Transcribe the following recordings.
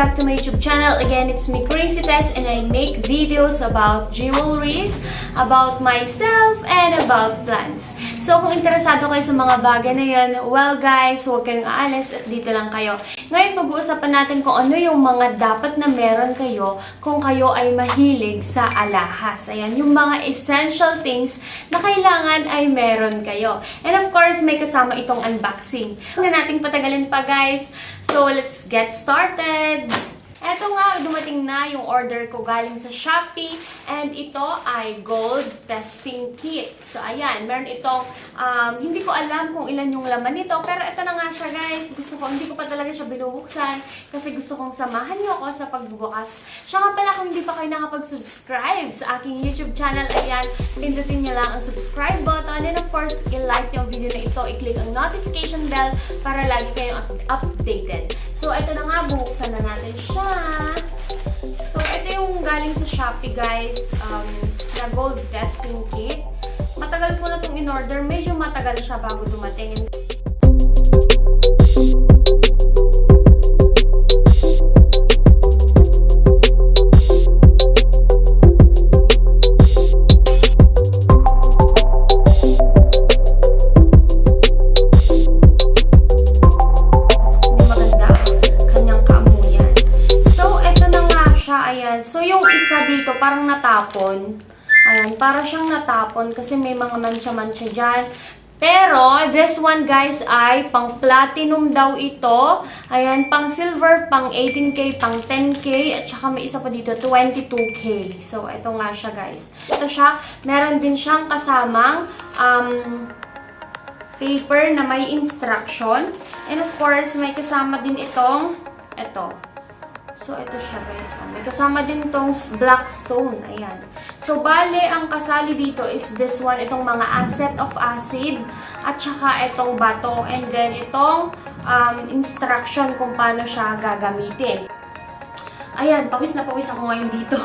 back to my YouTube channel. Again, it's me, Crazy Tess, and I make videos about jewelries, about myself, and about plants. So, kung interesado kayo sa mga bagay na yan, well guys, huwag kayong aalis at dito lang kayo. Ngayon, pag-uusapan natin kung ano yung mga dapat na meron kayo kung kayo ay mahilig sa alahas. Ayan, yung mga essential things na kailangan ay meron kayo. And of course, may kasama itong unboxing. Huwag na nating patagalin pa guys. So, let's get started! Eto nga, dumating na yung order ko galing sa Shopee. And ito ay gold testing kit. So, ayan. Meron itong, hindi ko alam kung ilan yung laman nito. Pero ito na nga siya, guys. Hindi ko pa talaga siya binubuksan. Kasi gusto kong samahan niyo ako sa pagbubukas. Siya nga pala, kung hindi pa kayo nakapag-subscribe sa aking YouTube channel, ayan, pindutin niyo lang ang subscribe button. And of course, i-like yung video na ito. I-click ang notification bell para lagi kayong updated. So, ito na nga, bubuksan na natin siya. So, ito yung galing sa Shopee, guys, na gold testing kit. Matagal ko na itong in-order. Medyo matagal siya bago dumating. So, yung isa dito, parang natapon. Ayan, para siyang natapon kasi may mga mancha-mancha dyan. Pero, this one guys ay pang platinum daw ito. Ayan, pang silver, pang 18K, pang 10K, at saka may isa pa dito, 22K. So, ito nga siya guys. Ito siya, meron din siyang kasamang paper na may instruction. And of course, may kasama din itong, ito. So, ito siya guys. May kasama din itong black stone. Ayan. So, bale, ang kasali dito is this one. Itong mga asset of acid. At saka itong bato. And then, itong instruction kung paano siya gagamitin. Ayan. Pawis na pawis ako ngayon dito.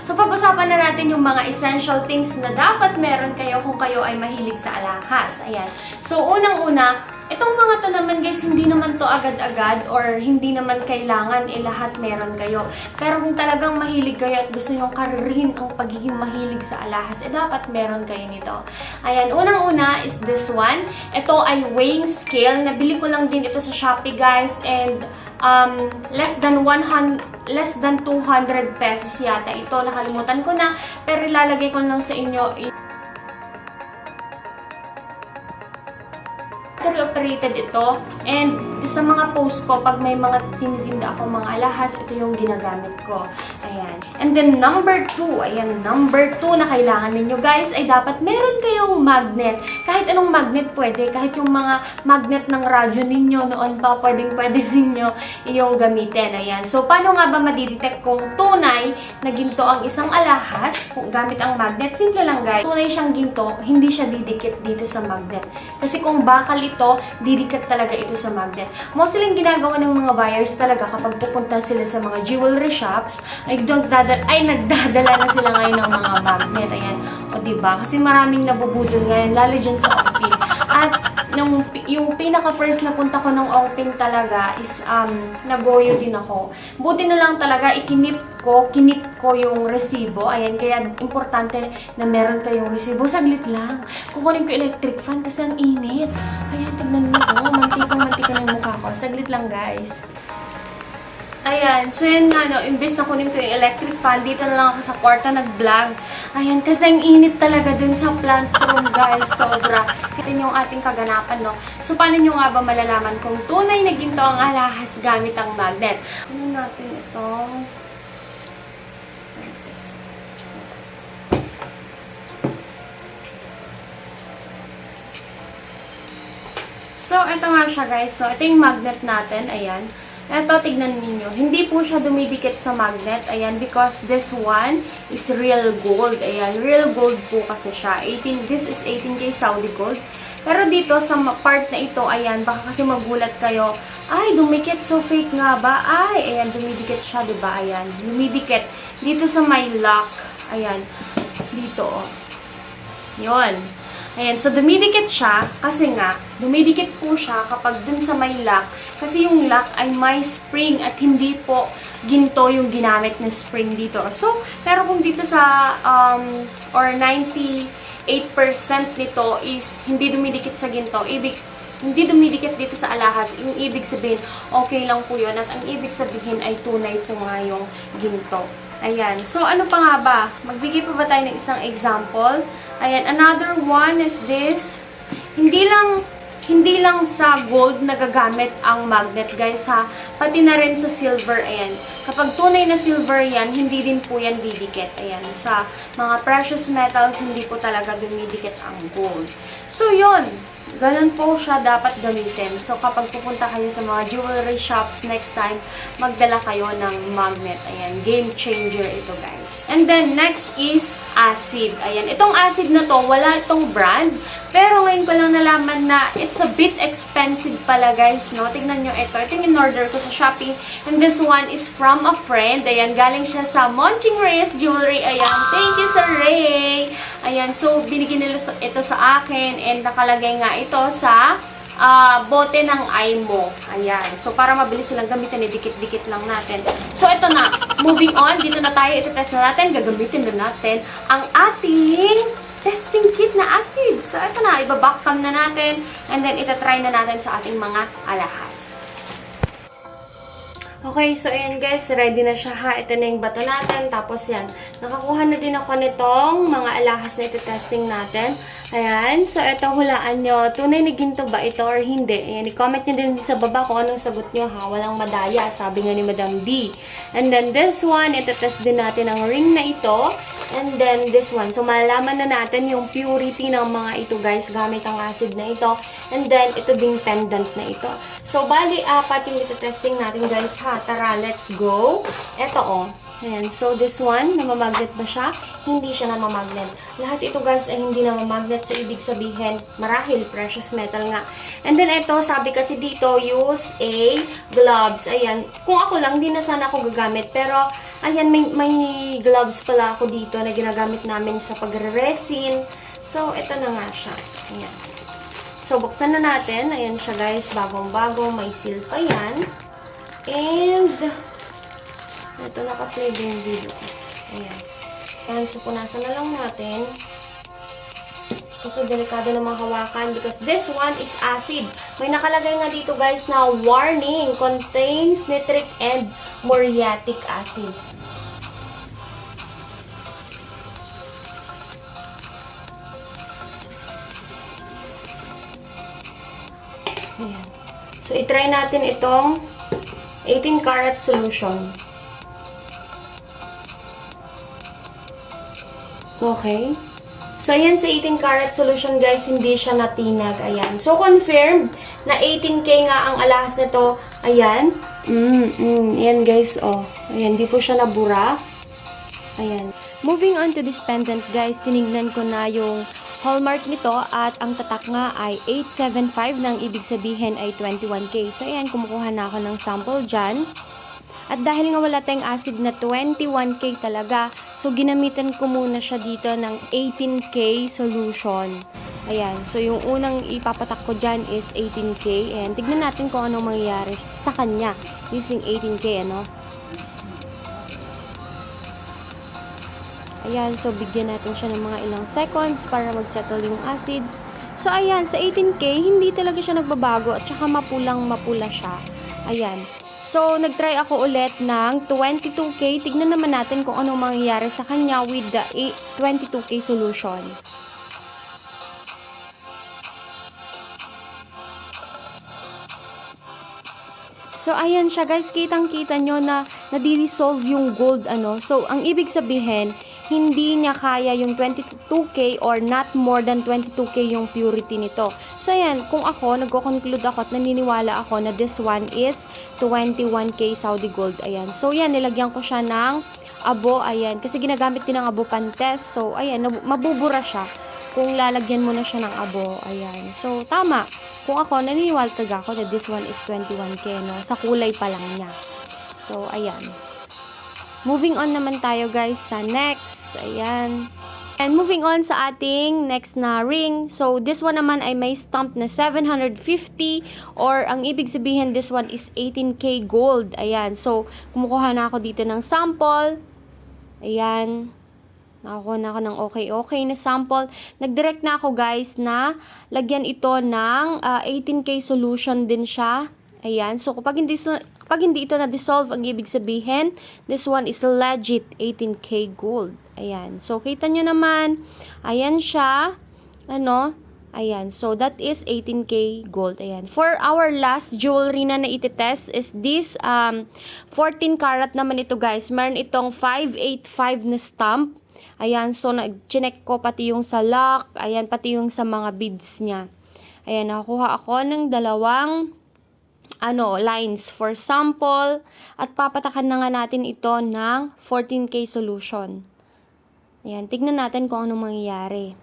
So, pag-usapan na natin yung mga essential things na dapat meron kayo kung kayo ay mahilig sa alahas. Ayan. So, unang-una, itong mga to naman guys, hindi naman to agad-agad or hindi naman kailangan lahat meron kayo. Pero kung talagang mahilig kayo at gusto nyo karirin ang pagiging mahilig sa alahas, dapat meron kayo nito. Ayan, unang-una is this one. Ito ay weighing scale. Nabili ko lang din ito sa Shopee guys, and less than 200 pesos yata ito. Nakalimutan ko na, pero ilalagay ko lang sa inyo. Operated ito, and sa mga post ko, pag may mga tinitinda ako mga alahas, ito yung ginagamit ko. Ayan. And then number 2, ayan, number 2 na kailangan ninyo guys ay dapat meron kayong magnet. Kahit anong magnet pwede, kahit yung mga magnet ng radyo ninyo noon pa, pwede ninyo iyong gamitin. Ayan. So, paano nga ba madidetect kung tunay na ginto ang isang alahas kung gamit ang magnet? Simple lang guys. Tunay siyang ginto, hindi siya didikit dito sa magnet. Kasi kung bakal ito, didikit talaga ito sa magnet. Mostly yung ginagawa ng mga buyers talaga kapag pupunta sila sa mga jewelry shops, ay nagdadala na sila ngayon ng mga magnet. Ayan. O diba? Kasi maraming nabubudol ngayon, lalo dyan sa Ongping. At yung pinaka-first na punta ko ng Ongping talaga is nagoyo din ako. Buti na lang talaga, kinip ko yung resibo. Ayan, kaya importante na meron kayong resibo. Saglit lang. Kukunin ko electric fan kasi ang init. Ayan, tignan mo ko. Mantika ng mukha ko. Saglit lang, guys. Ayan, so yun nga, no, imbes na kunin ko yung electric fan, dito na lang ako sa kwarto nag-vlog. Ayan, kasi ang init talaga dun sa plant room, guys. Sobra. Kita nyo yung ating kaganapan, no? So, paano nyo nga ba malalaman kung tunay na ginto ang alahas gamit ang magnet? Ano natin itong... So, ito nga siya guys. So, ito yung magnet natin. Ayan. Ito, tignan ninyo. Hindi po siya dumidikit sa magnet. Ayan, because this one is real gold. Ayan, real gold po kasi siya. This is 18K Saudi gold. Pero dito, sa part na ito, ayan, baka kasi magulat kayo. Ay, dumikit. So, fake nga ba? Ay, ayan, dumidikit siya, diba? Ayan, dumidikit. Dito sa may lock. Ayan, dito, oh. Yun. Ayan, so dumidikit siya kasi nga, dumidikit po siya kapag dun sa may lock. Kasi yung lock ay may spring at hindi po ginto yung ginamit na spring dito. So, pero kung dito sa, or 98% nito is hindi dumidikit sa ginto, hindi dumidikit dito sa alahas, yung ibig sabihin, okay lang po yun. At ang ibig sabihin ay tunay po nga yung ginto. Ayan. So, ano pa nga ba? Magbigay pa ba tayo ng isang example? Ayan. Another one is this. Hindi lang sa gold nagagamit ang magnet, guys, ha. Pati na rin sa silver, ayan. Kapag tunay na silver yan, hindi din po yan didikit. Ayan. Sa mga precious metals, hindi po talaga dumidikit ang gold. So, yun. Ganun po siya dapat gamitin. So, kapag pupunta kayo sa mga jewelry shops next time, magdala kayo ng magnet. Ayan, game changer ito, guys. And then, next is acid. Ayan, itong acid na to, wala itong brand. Pero ngayon ko lang nalaman na it's a bit expensive pala, guys, no? Tingnan nyo ito. Ito yung in-order ko sa Shopee. And this one is from a friend. Ayan, galing siya sa Monching Reyes Jewelry. Ayan, thank you, Sir Ray. Ayan, so binigyan nila ito sa akin. And nakalagay nga ito sa bote ng IMO. Ayan. So, para mabilis silang gamitin, dikit-dikit lang natin. So, ito na. Moving on. Dito na tayo. Ito-test na natin. Gagamitin na natin ang ating testing kit na acid. So, ito na. Ibabackcam na natin. And then, itatry na natin sa ating mga alahas. Okay, so ayan guys, ready na siya ha. Ito na yung bato natin. Tapos yan, nakakuha na din ako nitong mga alahas na ito-testing natin. Ayan, so ito hulaan nyo. Tunay na ginto ba ito or hindi? Ayan, i-comment nyo din sa baba kung anong sagot nyo ha. Walang madaya, sabi nga ni Madam D. And then this one, ito-test din natin ang ring na ito. And then this one. So malalaman na natin yung purity ng mga ito guys gamit ang acid na ito. And then ito ding pendant na ito. So bali, apat yung ito-testing natin guys ha. Tara, let's go. Ito oh. Ayan. So this one, namamagnet ba siya? Hindi siya namamagnet. Lahat ito guys ay hindi namamagnet. So ibig sabihin, marahil precious metal nga. And then ito, sabi kasi dito, use a gloves. Ayan. Kung ako lang, hindi na sana ako gagamit. Pero ayan, may gloves pala ako dito na ginagamit namin sa pagre-resin. So ito na nga siya. Ayan. So buksan na natin. Ayan siya guys, bagong-bago. May seal pa yan. And ito, naka-play din yung video. Ayan. Ayan, so punasan na lang natin. Kasi delikado naman hawakan because this one is acid. May nakalagay nga dito guys na warning, contains nitric and muriatic acids. Ayan. So, itry natin itong 18 karat solution. Okay. So, ayan sa 18 karat solution, guys, hindi siya natinag. Ayan. So, confirmed na 18K nga ang alahas nito. Ayan. Ayan, guys, oh. Ayan, di po siya nabura. Ayan. Moving on to this pendant, guys, tinignan ko na yung hallmark nito at ang tatak nga ay 875 nang ibig sabihin ay 21K. So, ayan, kumukuha na ako ng sample dyan. At dahil nga wala tayong acid na 21K talaga, so ginamitan ko muna siya dito ng 18K solution. Ayan, so yung unang ipapatak ko dyan is 18K. Ayan, tignan natin kung anong mangyayari sa kanya using 18K, ano? Ayan, so bigyan natin siya ng mga ilang seconds para mag-settle yung acid. So ayan, sa 18K, hindi talaga siya nagbabago at saka mapulang-mapula siya. Ayan. So, nag-try ako ulit ng 22K. Tignan naman natin kung anong mangyayari sa kanya with the 22K solution. So, ayan siya guys. Kitang-kita nyo na nadi-dissolve yung gold, ano. So, ang ibig sabihin, hindi niya kaya yung 22K or not more than 22K yung purity nito. So, ayan. Kung ako, nagko-conclude ako at naniniwala ako na this one is 21K Saudi gold. Ayan. So, yan. Nilagyan ko siya ng abo. Ayan. Kasi ginagamit din ng abo pantes. So, ayan. Mabubura siya kung lalagyan mo na siya ng abo. Ayan. So, tama. Kung ako, naniniwala talaga ako na this one is 21K, no? Sa kulay pa lang niya. So, ayan. Moving on naman tayo, guys, sa next. Ayan. And moving on sa ating next na ring. So, this one naman ay may stamp na 750 or ang ibig sabihin this one is 18K gold. Ayan. So, kumukuha na ako dito ng sample. Ayan. Nakakuha na ako ng okay na sample. Nag-direct na ako guys na lagyan ito ng 18K solution din siya. Ayan. So, kapag hindi ito na-dissolve, ang ibig sabihin, this one is legit 18K gold. Ayan. So, kita nyo naman, ayan siya. Ano? Ayan. So, that is 18K gold. Ayan. For our last jewelry na ititest is this 14 karat naman ito guys. Meron itong 585 na stamp. Ayan. So, nag-check ko pati yung sa lock. Ayan. Pati yung sa mga beads niya. Ayan. Nakakuha ako ng dalawang lines for sample. At papatakan na nga natin ito ng 14K solution. Ayan, tignan natin kung anong mangyayari.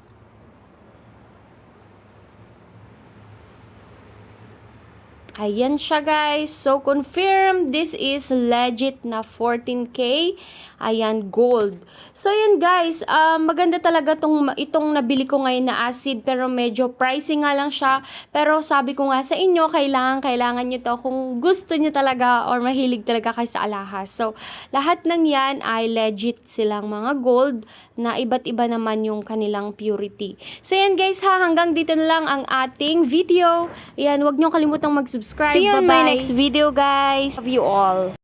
Ayan siya guys. So, confirm this is legit na 14K. Ayan, gold. So, ayan guys. Maganda talaga itong nabili ko ngayon na acid. Pero medyo pricey nga lang siya. Pero sabi ko nga sa inyo, kailangan nyo to kung gusto nyo talaga or mahilig talaga kayo sa alahas. So, lahat ng yan ay legit silang mga gold na iba't iba naman yung kanilang purity. So, ayan guys ha. Hanggang dito na lang ang ating video. Ayan, huwag nyo kalimutang mag-subscribe. See you in Bye-bye. my next video, guys. Love you all.